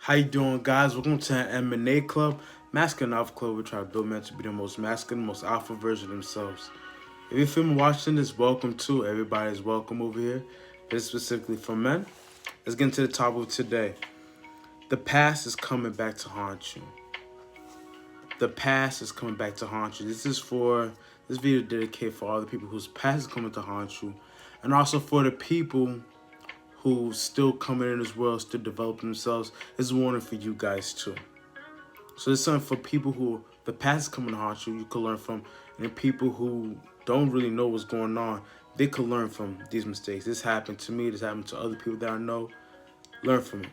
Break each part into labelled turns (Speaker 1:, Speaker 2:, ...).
Speaker 1: How you doing, guys? Welcome to M&A Club, Masculine Alpha Club. We try to build men to be the most masculine, most alpha version of themselves. If you're film watching this, welcome to. Everybody's welcome over here. This is specifically for men. Let's get into the topic of today. The past is coming back to haunt you. The past is coming back to haunt you. This video dedicated for all the people whose past is coming to haunt you, and also for the people who still coming in this world, still developing themselves. Is a warning for you guys too. So it's something for people who the past is coming to haunt you, you can learn from, and people who don't really know what's going on, they could learn from these mistakes. This happened to me, this happened to other people that I know. Learn from it.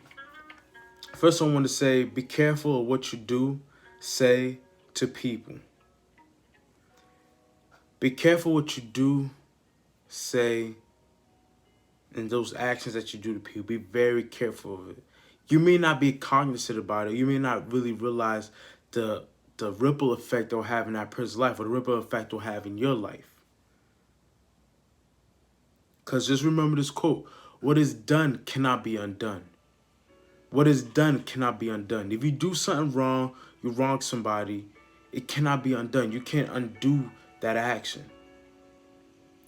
Speaker 1: First, I want to say, be careful of what you do, say to people. Be careful what you do, say, and those actions that you do to people. Be very careful of it. You may not be cognizant about it. You may not really realize the ripple effect it'll have in that person's life, or the ripple effect it'll have in your life. Because just remember this quote: what is done cannot be undone. What is done cannot be undone. If you do something wrong, you wrong somebody, it cannot be undone. You can't undo that action.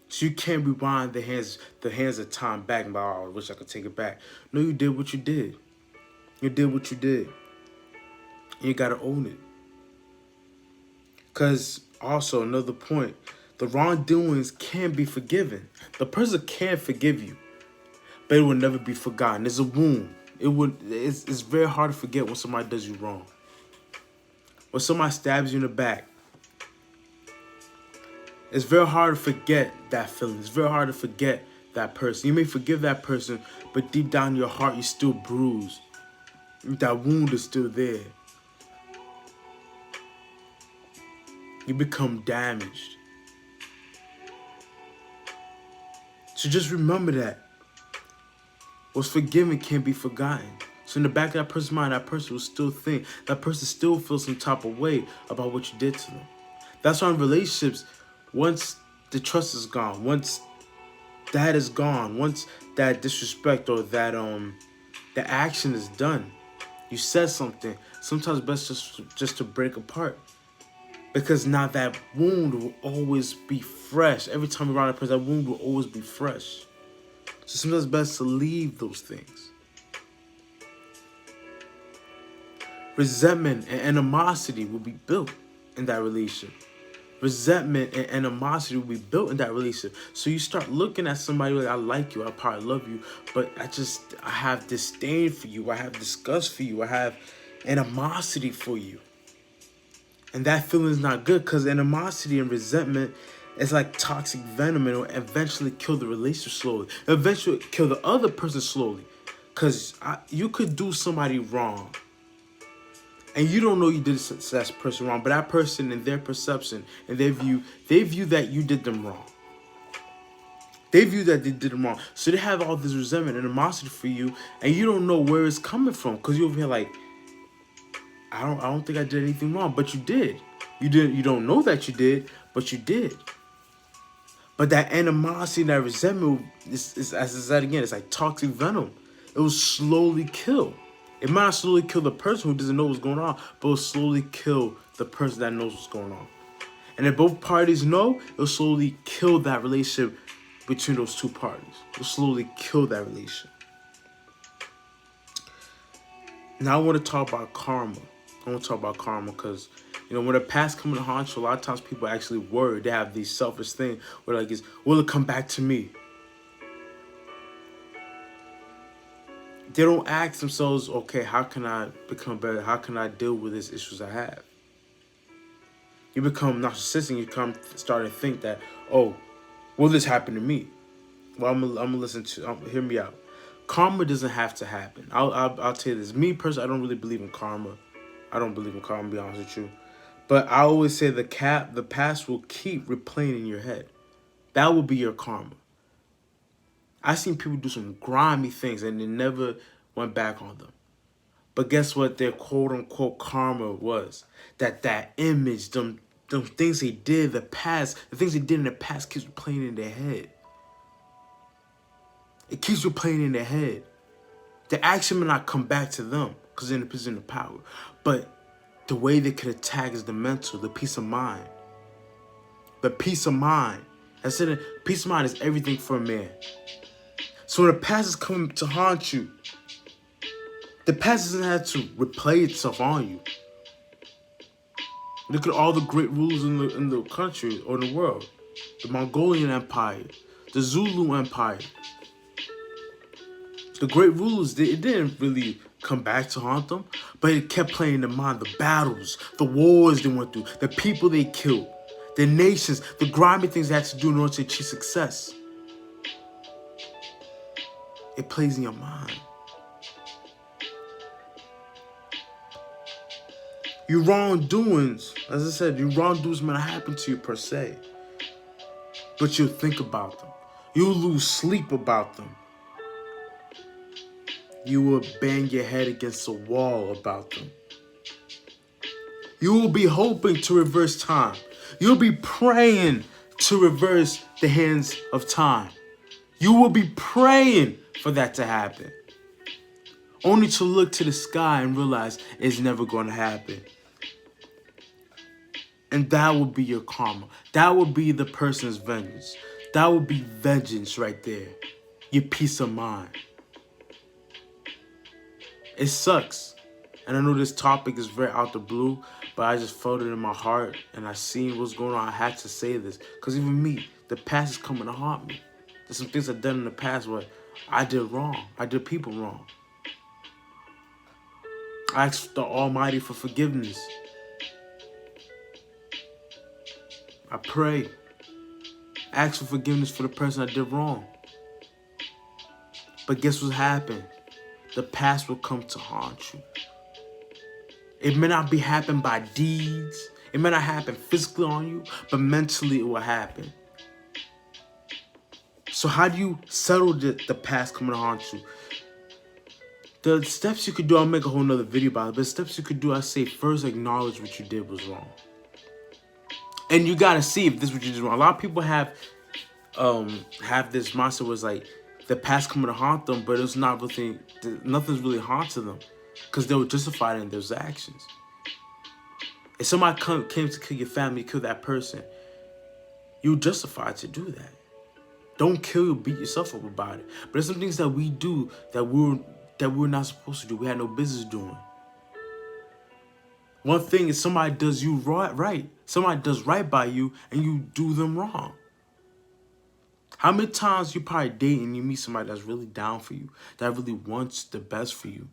Speaker 1: So you can't rewind the hands of time back and be like, oh, I wish I could take it back. No, you did what you did. You did what you did. And you gotta own it. Because also another point, the wrongdoings can be forgiven. The person can forgive you, but it will never be forgotten. It's a wound. It's very hard to forget when somebody does you wrong. When somebody stabs you in the back, it's very hard to forget that feeling. It's very hard to forget that person. You may forgive that person, but deep down in your heart, you're still bruised. That wound is still there. You become damaged. So just remember that. What's forgiven can't be forgotten. So in the back of that person's mind, that person will still think, that person still feels some type of way about what you did to them. That's why in relationships, once the trust is gone, once that is gone, once that disrespect or that the action is done, you said something, sometimes best just to break apart. Because now that wound will always be fresh. Every time you're around a person, that wound will always be fresh. So sometimes it's best to leave those things. Resentment and animosity will be built in that relationship. Resentment and animosity will be built in that relationship. So you start looking at somebody like, I like you, I probably love you, but I have disdain for you, I have disgust for you, I have animosity for you. And that feeling is not good, because animosity and resentment is like toxic venom, and it will eventually kill the relationship slowly. It'll eventually kill the other person slowly. Because you could do somebody wrong, and you don't know you did that person wrong, but that person, in their perception and their view, they view that you did them wrong. They view that they did them wrong. So they have all this resentment and animosity for you, and you don't know where it's coming from, because you're over here like, I don't think I did anything wrong, but you did. You don't know that you did, but you did. But that animosity, that resentment is as I said again, it's like toxic venom. It will slowly kill. It might not slowly kill the person who doesn't know what's going on, but it will slowly kill the person that knows what's going on. And if both parties know, it will slowly kill that relationship between those two parties. It will slowly kill that relationship. Now I want to talk about karma. I want to talk about karma because, when the past comes to haunt you, a lot of times people actually worry. They have these selfish things where like, will it come back to me? They don't ask themselves, okay, how can I become better? How can I deal with these issues I have? You become narcissistic. You start to think that, oh, will this happen to me? Well, I'm gonna listen to. Hear me out. Karma doesn't have to happen. I'll tell you this. Me personally, I don't really believe in karma. I don't believe in karma, to be honest with you. But I always say the past will keep replaying in your head. That will be your karma. I've seen people do some grimy things and they never went back on them. But guess what their quote-unquote karma was? That image, them things they did, the things they did in the past keeps replaying in their head. It keeps replaying in their head. The action may not come back to them, because they're in a position of power. But the way they could attack is the mental, the peace of mind. The peace of mind. I said peace of mind is everything for a man. So when the past is coming to haunt you, the past doesn't have to replay itself on you. Look at all the great rulers in the country or in the world. The Mongolian Empire, the Zulu Empire. The great rulers, it didn't really come back to haunt them, but it kept playing in their mind the battles, the wars they went through, the people they killed, the nations, the grimy things they had to do in order to achieve success. It plays in your mind. Your wrongdoings, as I said, your wrongdoings may not happen to you per se, but you'll think about them. You'll lose sleep about them. You will bang your head against a wall about them. You will be hoping to reverse time. You'll be praying to reverse the hands of time. You will be praying for that to happen, only to look to the sky and realize it's never going to happen. And that will be your karma. That will be the person's vengeance. That will be vengeance right there. Your peace of mind. It sucks. And I know this topic is very out the blue, but I just felt it in my heart and I seen what's going on. I had to say this. Because even me, the past is coming to haunt me. There's some things I've done in the past where I did wrong. I did people wrong. I asked the Almighty for forgiveness. I pray. Ask for forgiveness for the person I did wrong. But guess what happened? The past will come to haunt you. It may not be happened by deeds. It may not happen physically on you, but mentally it will happen. So how do you settle the past coming to haunt you? The steps you could do, I'll make a whole nother video about it, but the steps you could do, I say first acknowledge what you did was wrong. And you gotta see if this is what you did wrong. A lot of people have this mindset where it's like the past coming to haunt them, but it's not really, nothing's really haunted them because they were justified in those actions. If somebody came to kill your family, kill that person, you're justified to do that. Don't kill or beat yourself up about it. But there's some things that we do that we're not supposed to do. We had no business doing. One thing is somebody does you right. Somebody does right by you and you do them wrong. How many times you probably date and you meet somebody that's really down for you, that really wants the best for you,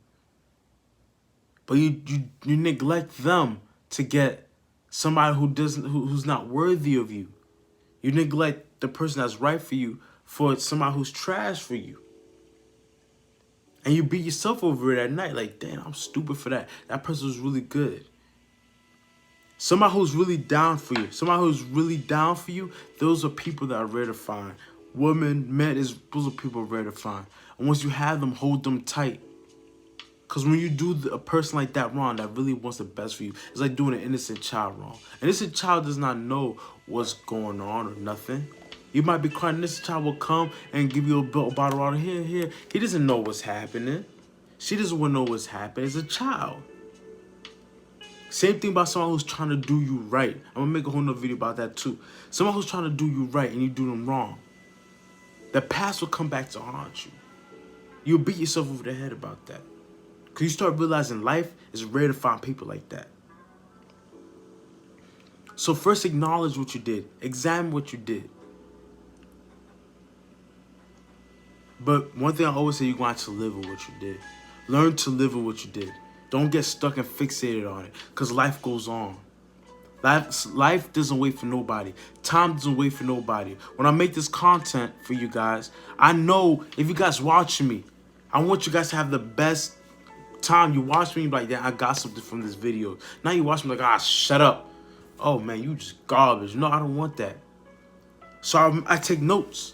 Speaker 1: but you neglect them to get somebody who's not worthy of you. You neglect the person that's right for you for somebody who's trash for you. And you beat yourself over it at night like, damn, I'm stupid for that. That person was really good. Somebody who's really down for you. Somebody who's really down for you, those are people that are rare to find. Women, men, those are people rare to find. And once you have them, hold them tight. Because when you do a person like that wrong, that really wants the best for you, it's like doing an innocent child wrong. An innocent child does not know what's going on or nothing. You might be crying, this child will come and give you a bottle of water here. He doesn't know what's happening. She doesn't want to know what's happening. It's a child. Same thing about someone who's trying to do you right. I'm going to make a whole nother video about that too. Someone who's trying to do you right and you do them wrong. The past will come back to haunt you. You'll beat yourself over the head about that. Because you start realizing life is rare to find people like that. So first acknowledge what you did. Examine what you did. But one thing I always say, you're going to have to live with what you did. Learn to live with what you did. Don't get stuck and fixated on it, because life goes on. Life doesn't wait for nobody. Time doesn't wait for nobody. When I make this content for you guys, I know if you guys watching me, I want you guys to have the best time. You watch me, like, yeah, I got something from this video. Now you watch me like, shut up. Oh man, you just garbage. No, I don't want that. So I take notes.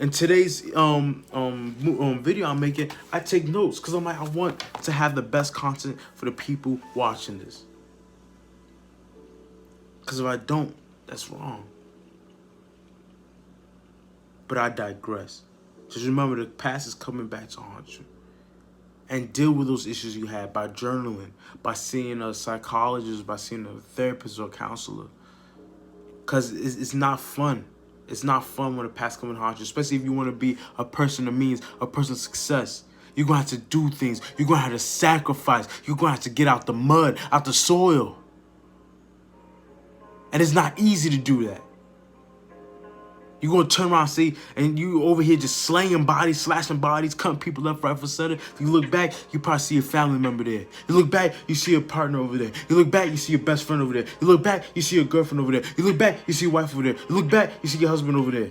Speaker 1: In today's video I'm making, I take notes because I'm like, I want to have the best content for the people watching this. Because if I don't, that's wrong. But I digress. Just remember, the past is coming back to haunt you. and deal with those issues you had by journaling, by seeing a psychologist, by seeing a therapist or a counselor. Because it's not fun. It's not fun when the past comes and haunt you, especially if you want to be a person of means, a person of success. You're going to have to do things. You're going to have to sacrifice. You're going to have to get out the mud, out the soil. And it's not easy to do that. You're going to turn around and see, and you over here just slaying bodies, slashing bodies, cutting people left, right, for center. You look back, you probably see a family member there. You look back, you see a partner over there. You look back, you see your best friend over there. You look back, you see your girlfriend over there. You look back, you see your wife over there. You look back, you see your husband over there.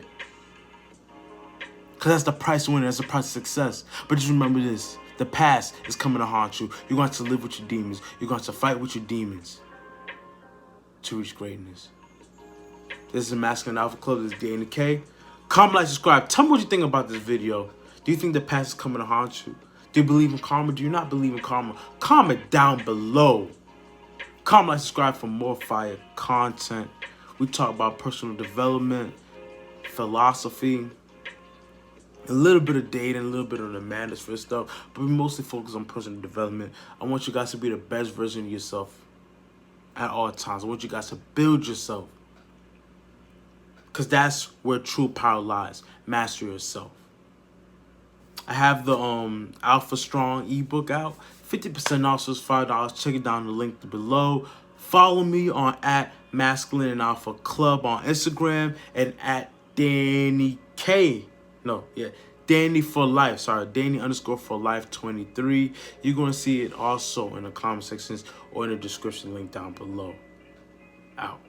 Speaker 1: Because that's the price of winning. That's the price of success. But just remember this. The past is coming to haunt you. You're going to have to live with your demons. You're going to have to fight with your demons to reach greatness. This is the Masculine Alpha Club. This is Danny K. Comment, like, subscribe. Tell me what you think about this video. Do you think the past is coming to haunt you? Do you believe in karma? Do you not believe in karma? Comment down below. Comment, like, subscribe for more fire content. We talk about personal development, philosophy, a little bit of dating, a little bit of the manosphere stuff, but we mostly focus on personal development. I want you guys to be the best version of yourself at all times. I want you guys to build yourself. Because that's where true power lies. Master yourself. I have the Alpha Strong ebook out. 50% off, so it's $5. Check it down in the link below. Follow me on @Masculine and Alpha Club on Instagram and @Danny K. No, yeah. Danny for Life. Sorry, Danny_for_life 23. You're going to see it also in the comment sections or in the description link down below. Out.